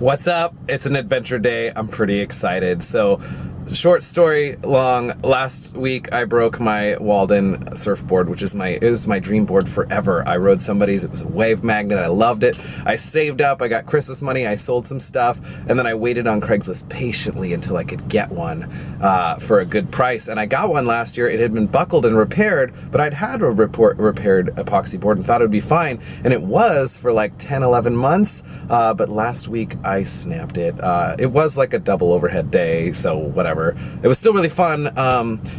What's up? It's an adventure day. I'm pretty excited. So, short story long, last week I broke my Walden surfboard, which is it was my dream board forever. I rode somebody's, it was a wave magnet, I loved it. I saved up, I got Christmas money, I sold some stuff, and then I waited on Craigslist patiently until I could get one for a good price. And I got one last year. It had been buckled and repaired, but I'd had a repaired epoxy board and thought it would be fine. And it was for like 10, 11 months, but last week I snapped it. It was like a double overhead day, so whatever. It was still really fun,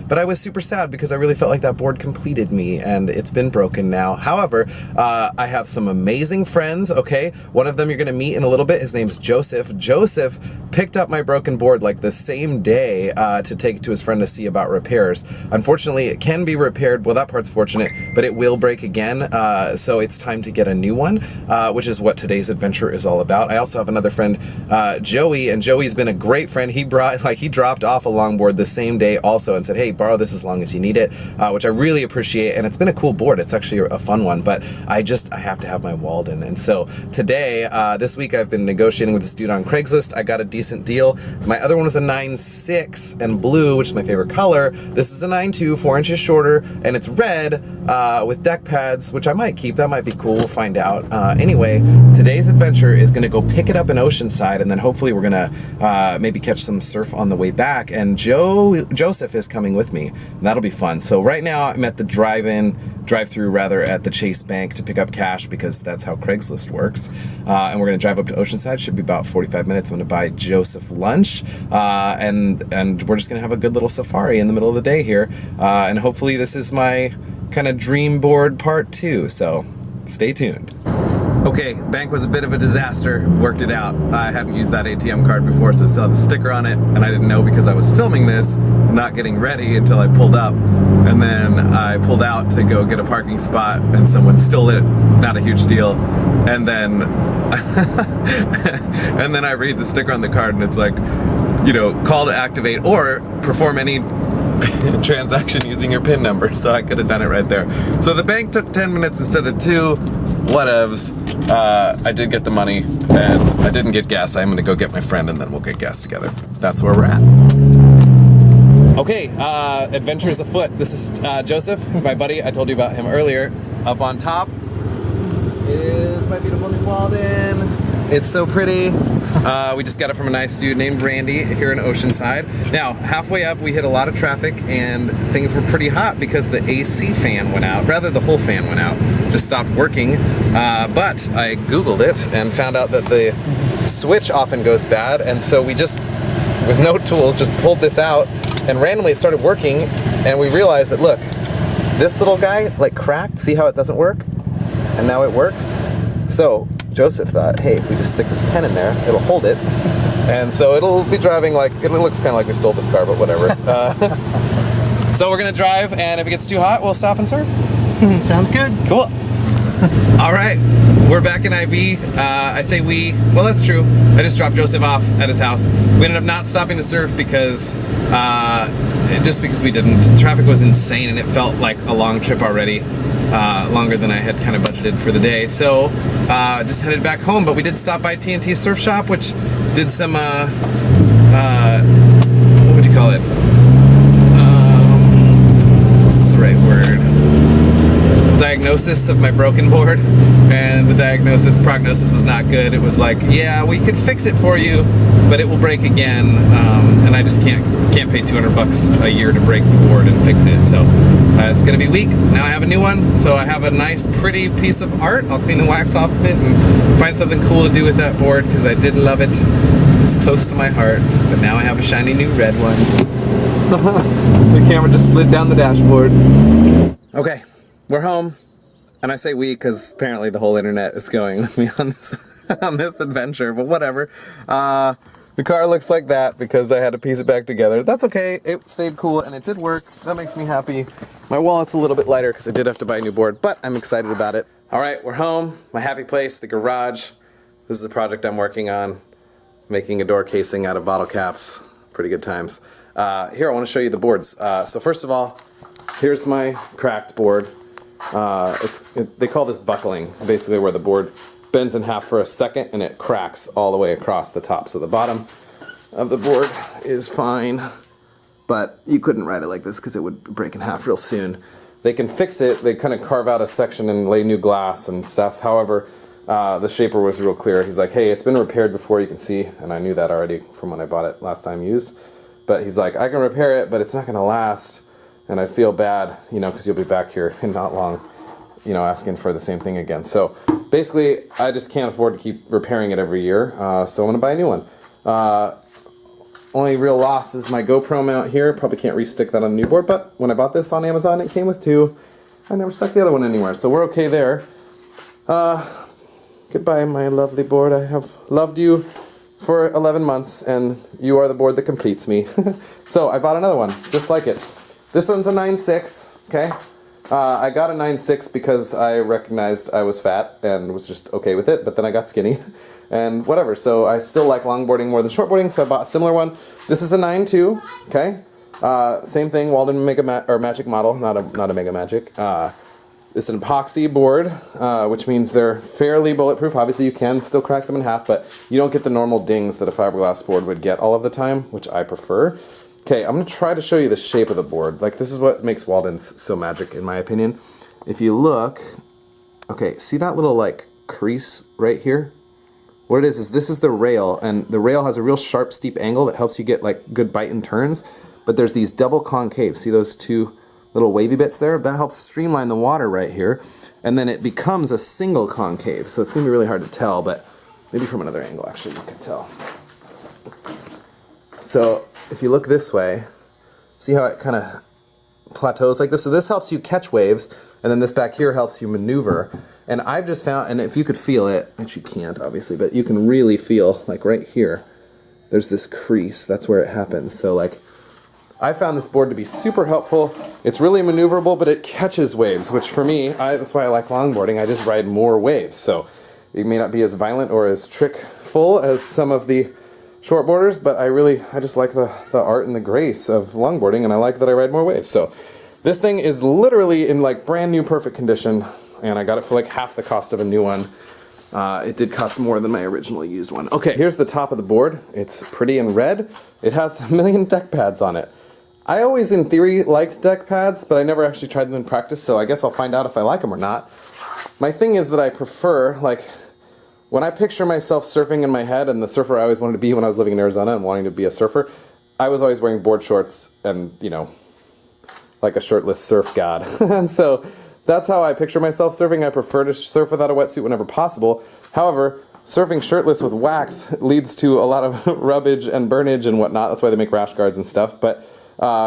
but I was super sad because I really felt like that board completed me, and it's been broken now. However, I have some amazing friends, okay? One of them you're gonna meet in a little bit. His name's Joseph. Joseph picked up my broken board like the same day to take it to his friend to see about repairs. Unfortunately, it can be repaired. Well, that part's fortunate, but it will break again, so it's time to get a new one, which is what today's adventure is all about. I also have another friend, Joey, and Joey's been a great friend. He dropped off a longboard the same day also and said, hey, borrow this as long as you need it, which I really appreciate, and it's been a cool board. It's actually a fun one, but I have to have my Walden. And so today, this week I've been negotiating with this dude on Craigslist. I got a decent deal. My other one was a 9.6 and blue, which is my favorite color. This is a 9.2, 4 inches shorter, and it's red with deck pads, which I might keep. That might be cool. We'll find out. Anyway, today's adventure is gonna go pick it up in Oceanside, and then hopefully we're gonna maybe catch some surf on the way back. And Joseph is coming with me, and that'll be fun. So right now I'm at the drive-through rather, at the Chase Bank to pick up cash because that's how Craigslist works. And we're gonna drive up to Oceanside. Should be about 45 minutes. I'm gonna buy Joseph lunch, and we're just gonna have a good little safari in the middle of the day here. And hopefully this is my kind of dream board part 2. So stay tuned. Okay, bank was a bit of a disaster. Worked it out. I hadn't used that ATM card before, so I still had the sticker on it, and I didn't know because I was filming this, not getting ready until I pulled up. And then I pulled out to go get a parking spot, and someone stole it. Not a huge deal. And then, and then I read the sticker on the card, and it's like, you know, call to activate or perform any transaction using your PIN number, so I could have done it right there. So the bank took 10 minutes instead of 2. Whatevs. I did get the money, and I didn't get gas. I'm gonna go get my friend, and then we'll get gas together. That's where we're at. Okay, adventures afoot. This is Joseph. He's my buddy. I told you about him earlier. Up on top is my beautiful new Walden. It's so pretty. We just got it from a nice dude named Randy here in Oceanside. Now, halfway up, we hit a lot of traffic, and things were pretty hot because the AC fan went out. Rather, the whole fan went out. Just stopped working. But I Googled it and found out that the switch often goes bad, and so we just, with no tools, just pulled this out, and randomly it started working, and we realized that, look, this little guy, like, cracked. See how it doesn't work? And now it works. So Joseph thought, hey, if we just stick this pen in there, it'll hold it. And so it'll be driving like, it looks kind of like we stole this car, but whatever. So we're gonna drive, and if it gets too hot, we'll stop and surf. Sounds good. Cool. All right, we're back in IB. I say we, well, that's true. I just dropped Joseph off at his house. We ended up not stopping to surf because, just because we didn't. Traffic was insane, and it felt like a long trip already. Longer than I had kind of budgeted for the day. So just headed back home, but we did stop by TNT Surf Shop, which did some, what would you call it? What's the right word? Diagnosis of my broken board, and the prognosis was not good. It was like, yeah, we could fix it for you, but it will break again, and I just can't pay $200 a year to break the board and fix it. So it's gonna be weak. Now I have a new one, so I have a nice, pretty piece of art. I'll clean the wax off of it and find something cool to do with that board because I did love it. It's close to my heart, but now I have a shiny new red one. The camera just slid down the dashboard. Okay. We're home, and I say we because apparently the whole internet is going with me on this adventure, but whatever. The car looks like that because I had to piece it back together. That's okay. It stayed cool, and it did work. That makes me happy. My wallet's a little bit lighter because I did have to buy a new board, but I'm excited about it. All right, we're home. My happy place, the garage. This is a project I'm working on, making a door casing out of bottle caps. Pretty good times. Here, I want to show you the boards. So first of all, here's my cracked board. They call this buckling, basically where the board bends in half for a second and it cracks all the way across the top. So the bottom of the board is fine, but you couldn't ride it like this because it would break in half real soon. They can fix it. They kind of carve out a section and lay new glass and stuff. However, the shaper was real clear. He's like, hey, it's been repaired before, you can see, and I knew that already from when I bought it last time used. But he's like, I can repair it, but it's not going to last, and I feel bad, you know, because you'll be back here in not long, you know, asking for the same thing again. So basically, I just can't afford to keep repairing it every year, so I'm going to buy a new one. Only real loss is my GoPro mount here. Probably can't re-stick that on the new board, but when I bought this on Amazon, it came with 2. I never stuck the other one anywhere, so we're okay there. Goodbye, my lovely board. I have loved you for 11 months, and you are the board that completes me. So I bought another one, just like it. This one's a 9.6, okay? I got a 9.6 because I recognized I was fat and was just okay with it, but then I got skinny. And whatever, so I still like longboarding more than shortboarding, so I bought a similar one. This is a 9.2, okay? Same thing, Walden Magic Model, not a Mega Magic. It's an epoxy board, which means they're fairly bulletproof. Obviously, you can still crack them in half, but you don't get the normal dings that a fiberglass board would get all of the time, which I prefer. Okay, I'm going to try to show you the shape of the board. Like, this is what makes Walden's so magic, in my opinion. If you look, okay, see that little, like, crease right here? What it is this is the rail, and the rail has a real sharp, steep angle that helps you get, like, good bite and turns, but there's these double concaves. See those 2 little wavy bits there? That helps streamline the water right here, and then it becomes a single concave, so it's going to be really hard to tell, but maybe from another angle, actually, you can tell. So, if you look this way, see how it kind of plateaus like this? So this helps you catch waves, and then this back here helps you maneuver. And I've just found, and if you could feel it, which you can't obviously, but you can really feel, like right here, there's this crease, that's where it happens. So like, I found this board to be super helpful. It's really maneuverable, but it catches waves, which for me, that's why I like longboarding. I just ride more waves. So it may not be as violent or as trick-full as some of the shortboarders, but I just like the art and the grace of longboarding, and I like that I ride more waves. So this thing is literally in like brand new perfect condition, and I got it for like half the cost of a new one. It did cost more than my original used one. Okay, here's the top of the board. It's pretty in red. It has a million deck pads on it. I always, in theory, liked deck pads, but I never actually tried them in practice, so I guess I'll find out if I like them or not. My thing is that I prefer, like, when I picture myself surfing in my head, and the surfer I always wanted to be when I was living in Arizona and wanting to be a surfer, I was always wearing board shorts and, you know, like a shirtless surf god. And so that's how I picture myself surfing. I prefer to surf without a wetsuit whenever possible. However, surfing shirtless with wax leads to a lot of rubbage and burnage and whatnot. That's why they make rash guards and stuff. But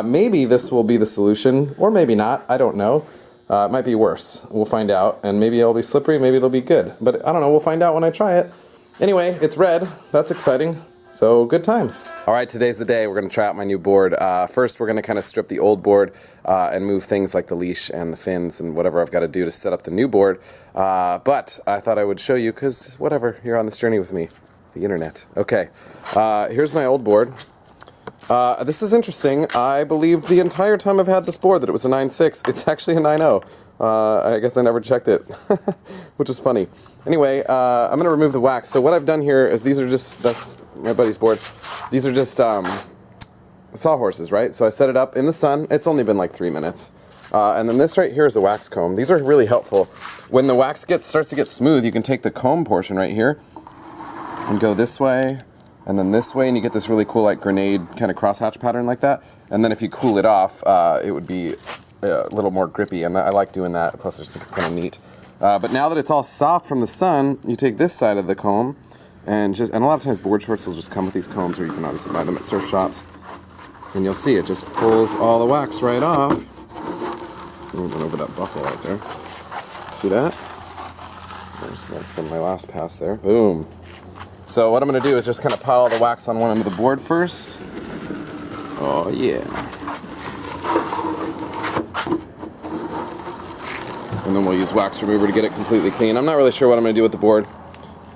maybe this will be the solution, or maybe not. I don't know. It might be worse. We'll find out. And maybe it'll be slippery, maybe it'll be good. But I don't know, we'll find out when I try it. Anyway, it's red. That's exciting. So, good times. Alright, today's the day. We're going to try out my new board. First, we're going to kind of strip the old board and move things like the leash and the fins and whatever I've got to do to set up the new board. But I thought I would show you because, whatever, you're on this journey with me. The internet. Okay, here's my old board. This is interesting. I believed the entire time I've had this board that it was a 9.6. It's actually a 9.0. I guess I never checked it, which is funny. Anyway, I'm going to remove the wax. So what I've done here is these are just, that's my buddy's board. These are just sawhorses, right? So I set it up in the sun. It's only been like 3 minutes. And then this right here is a wax comb. These are really helpful. When the wax starts to get smooth, you can take the comb portion right here and go this way and then this way, and you get this really cool like grenade kind of crosshatch pattern like that. And then if you cool it off, it would be a little more grippy, and I like doing that. Plus I just think it's kind of neat. But now that it's all soft from the sun, you take this side of the comb and a lot of times board shorts will just come with these combs, or you can obviously buy them at surf shops. And you'll see it just pulls all the wax right off. Went over that buckle right there. See that? There's from my last pass there. Boom. So what I'm going to do is just kind of pile the wax on one end of the board first. Oh yeah. And then we'll use wax remover to get it completely clean. I'm not really sure what I'm going to do with the board.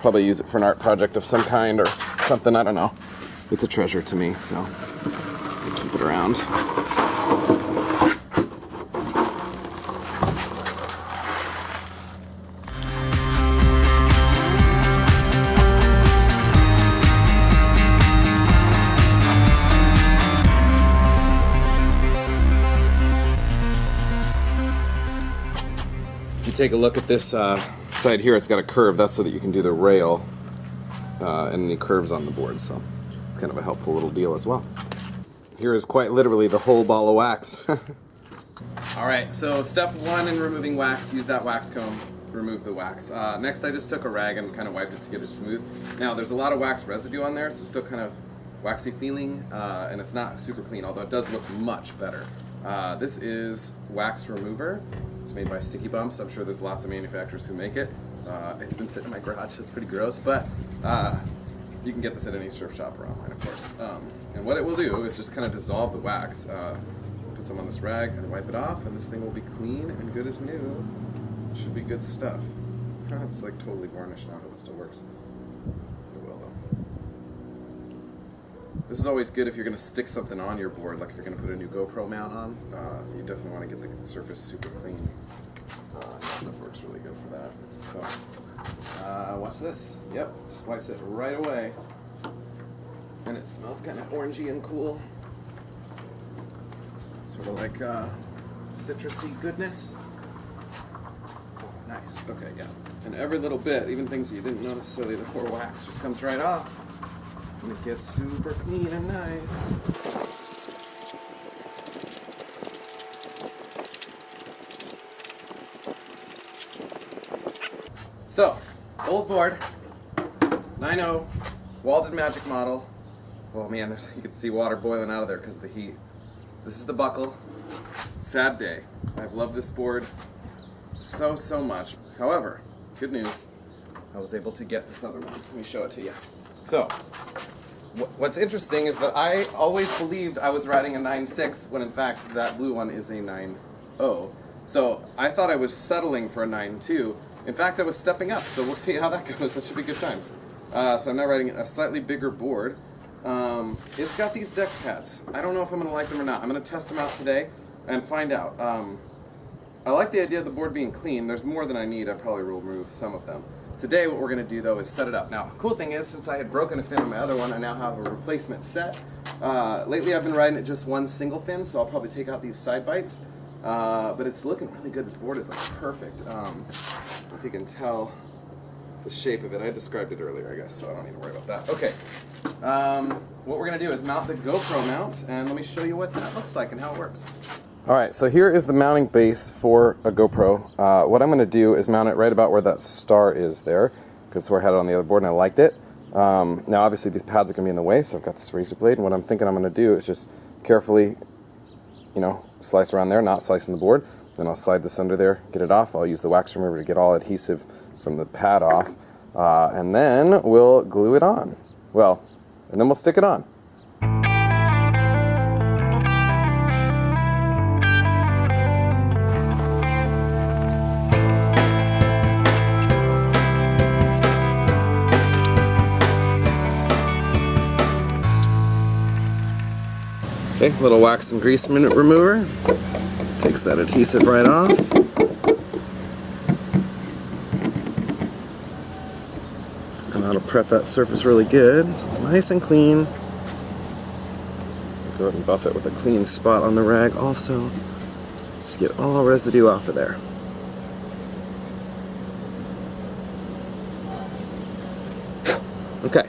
Probably use it for an art project of some kind or something, I don't know. It's a treasure to me, so I'll keep it around. take a look at this side here, it's got a curve. That's so that you can do the rail and any curves on the board. So it's kind of a helpful little deal as well. Here is quite literally the whole ball of wax. Alright, so step one in removing wax, use that wax comb, remove the wax. Next I just took a rag and kind of wiped it to get it smooth. Now there's a lot of wax residue on there, so it's still kind of waxy feeling, and it's not super clean, although it does look much better. This is wax remover. It's made by Sticky Bumps. I'm sure there's lots of manufacturers who make it. It's been sitting in my garage, it's pretty gross, but you can get this at any surf shop or online, of course. And what it will do is just kind of dissolve the wax. Put some on this rag and wipe it off, and this thing will be clean and good as new. Should be good stuff. It's like totally varnished now, but it still works. It will though. This is always good if you're going to stick something on your board, like if you're going to put a new GoPro mount on. You definitely want to get the surface super clean. This stuff works really good for that. So, watch this. Yep, just wipes it right away. And it smells kind of orangey and cool. Sort of like citrusy goodness. Oh, nice. Okay, yeah. And every little bit, even things you didn't know necessarily that were wax, just comes right off. And it gets super clean and nice. So, old board, 9.0, Walden Magic Model. Oh man, you can see water boiling out of there because of the heat. This is the buckle. Sad day. I've loved this board so much. However, good news, I was able to get this other one. Let me show it to you. So, what's interesting is that I always believed I was riding a 9.6 when in fact that blue one is a 9.0. So I thought I was settling for a 9.2. In fact, I was stepping up, so we'll see how that goes. That should be good times. So I'm now riding a slightly bigger board. It's got these deck pads. I don't know if I'm going to like them or not. I'm going to test them out today and find out. I like the idea of the board being clean. There's more than I need. I probably will remove some of them. Today what we're going to do though is set it up. Now, cool thing is, since I had broken a fin on my other one, I now have a replacement set. Lately I've been riding it just one single fin, so I'll probably take out these side bites. But it's looking really good. This board is like perfect. If you can tell the shape of it. I described it earlier, I guess, so I don't need to worry about that. Okay. What we're going to do is mount the GoPro mount, and let me show you what that looks like and how it works. Alright, so here is the mounting base for a GoPro. What I'm going to do is mount it right about where that star is there, because it's where I had it on the other board and I liked it. Now obviously these pads are going to be in the way, so I've got this razor blade, and what I'm thinking I'm going to do is just carefully, you know, slice around there, not slicing the board. Then I'll slide this under there, get it off. I'll use the wax remover to get all adhesive from the pad off, and then we'll glue it on. Well, and then we'll stick it on. Okay, little wax and grease remover. Takes that adhesive right off. And that'll prep that surface really good so it's nice and clean. Go ahead and buff it with a clean spot on the rag also. Just get all residue off of there. Okay.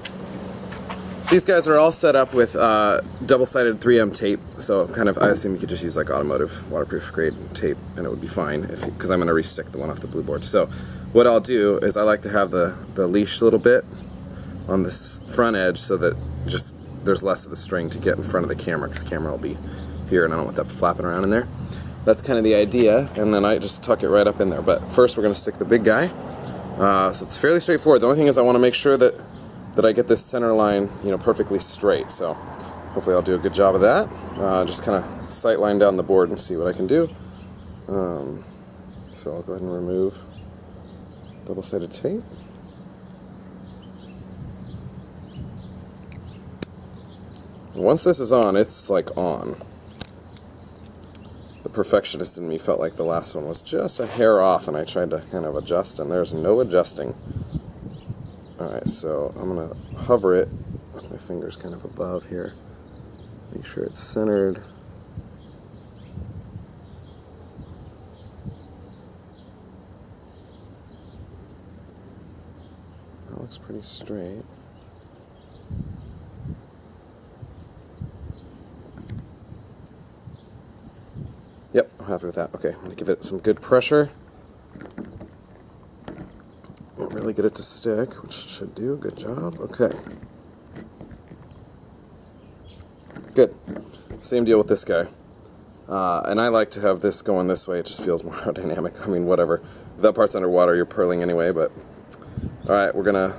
These guys are all set up with double-sided 3M tape, so kind of I assume you could just use like automotive waterproof grade tape and it would be fine because I'm going to restick the one off the blue board. So what I'll do is I like to have the leash a little bit on this front edge so that just there's less of the string to get in front of the camera, because the camera will be here and I don't want that flapping around in there. That's kind of the idea, and then I just tuck it right up in there. But first we're going to stick the big guy. So it's fairly straightforward. The only thing is I want to make sure that I get this center line, you know, perfectly straight. So hopefully I'll do a good job of that. Just kind of sight line down the board and see what I can do. So I'll go ahead and remove double-sided tape. And once this is on, it's like on. The perfectionist in me felt like the last one was just a hair off, and I tried to kind of adjust, and there's no adjusting. Alright, so I'm going to hover it with my fingers kind of above here. Make sure it's centered. looks pretty straight. Yep, I'm happy with that. Okay, I'm going to give it some good pressure. Really get it to stick, which should do. Good job. Okay. Good. Same deal with this guy. And I like to have this going this way. It just feels more aerodynamic. I mean, whatever. If that part's underwater, you're purling anyway, but... Alright, we're going to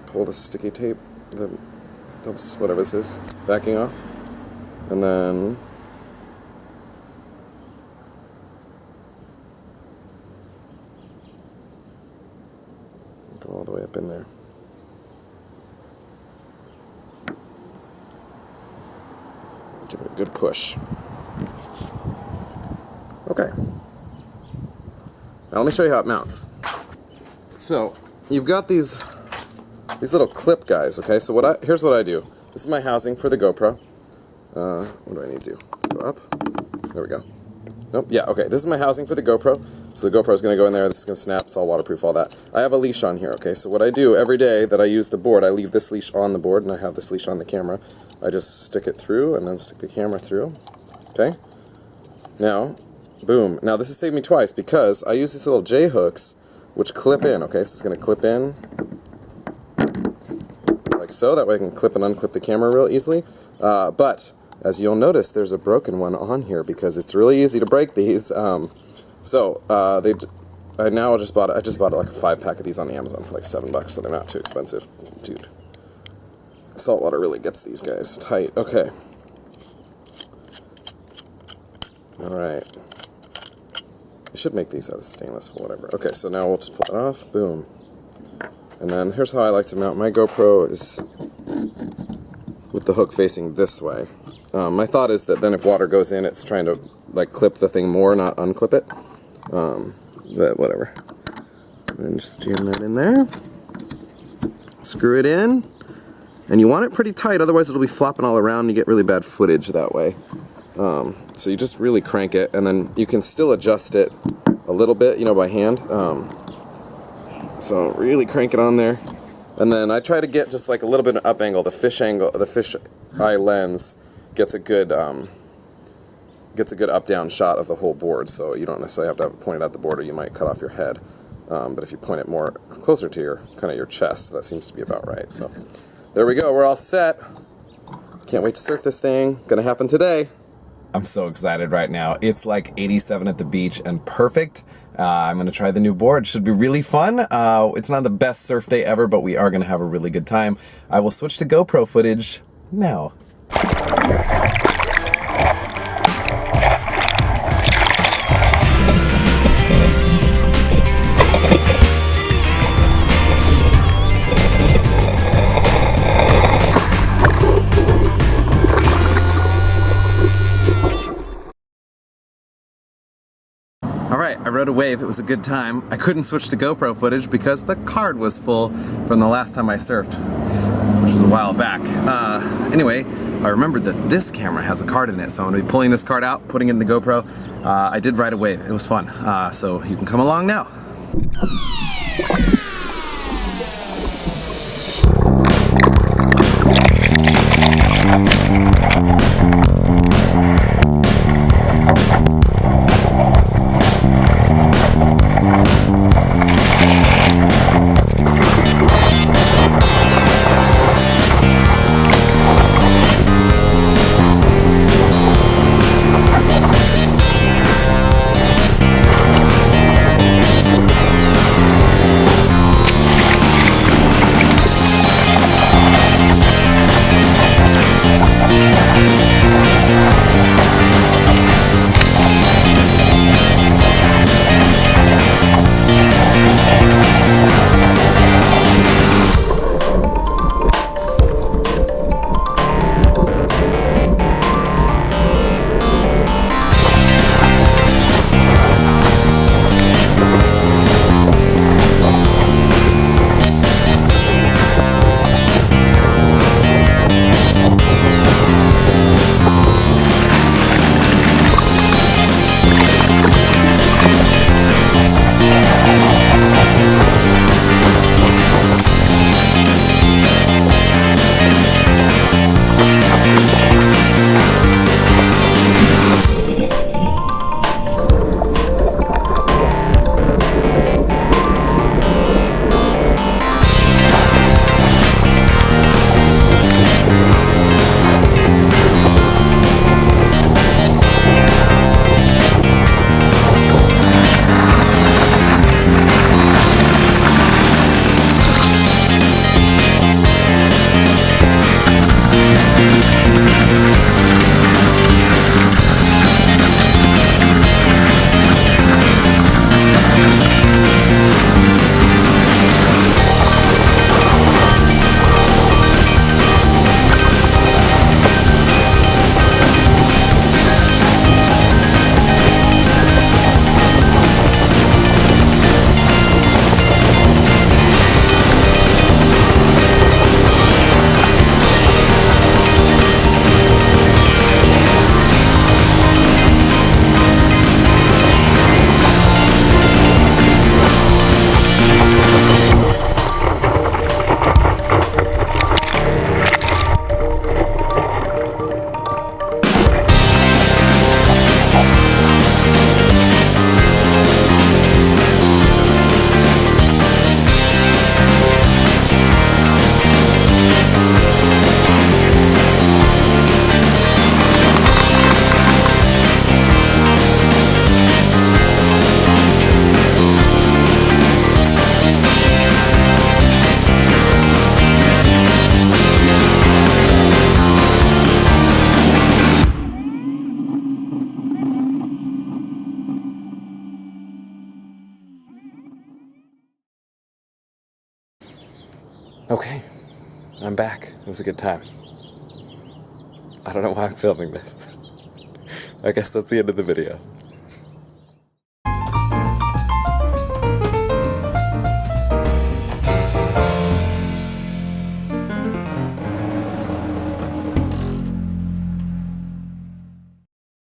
pull the sticky tape, the whatever this is, backing off. And then... go all the way up in there. Give it a good push. Okay. Now let me show you how it mounts. So you've got these little clip guys. Okay. So here's what I do. This is my housing for the GoPro. What do I need to do? Go up. There we go. Nope. Yeah. Okay. This is my housing for the GoPro. So the GoPro is going to go in there. This is going to snap. It's all waterproof. All that. I have a leash on here. Okay. So what I do every day that I use the board, I leave this leash on the board, and I have this leash on the camera. I just stick it through and then stick the camera through. Okay. Now, boom. Now this has saved me twice because I use these little J hooks which clip in. Okay. So it's going to clip in like so. That way I can clip and unclip the camera real easily. But as you'll notice, there's a broken one on here because it's really easy to break these. I just bought like a 5-pack of these on Amazon for like $7, so they're not too expensive. Dude, saltwater really gets these guys tight. Okay. Alright. I should make these out of stainless, but whatever. Okay, so now we'll just pull it off. Boom. And then here's how I like to mount my GoPro is with the hook facing this way. My thought is that then if water goes in, it's trying to like clip the thing more, not unclip it. But whatever. And then just jam that in there. Screw it in. And you want it pretty tight, otherwise it'll be flopping all around and you get really bad footage that way. So you just really crank it, and then you can still adjust it a little bit, by hand. So really crank it on there. And then I try to get just like a little bit of up angle. The fish eye lens gets a good up-down shot of the whole board, so you don't necessarily have to have it pointed at the board or you might cut off your head. But if you point it more closer to your chest, that seems to be about right. So there we go, we're all set. Can't wait to surf this thing. Gonna happen today. I'm so excited right now. It's like 87 at the beach and perfect. I'm gonna try the new board. Should be really fun. It's not the best surf day ever, but we are gonna have a really good time. I will switch to GoPro footage now. Alright, I rode a wave. It was a good time. I couldn't switch to GoPro footage because the card was full from the last time I surfed, which was a while back. Anyway, I remembered that this camera has a card in it, so I'm going to be pulling this card out, putting it in the GoPro. I did ride a wave. It was fun. So you can come along now. Okay, I'm back. It was a good time. I don't know why I'm filming this. I guess that's the end of the video.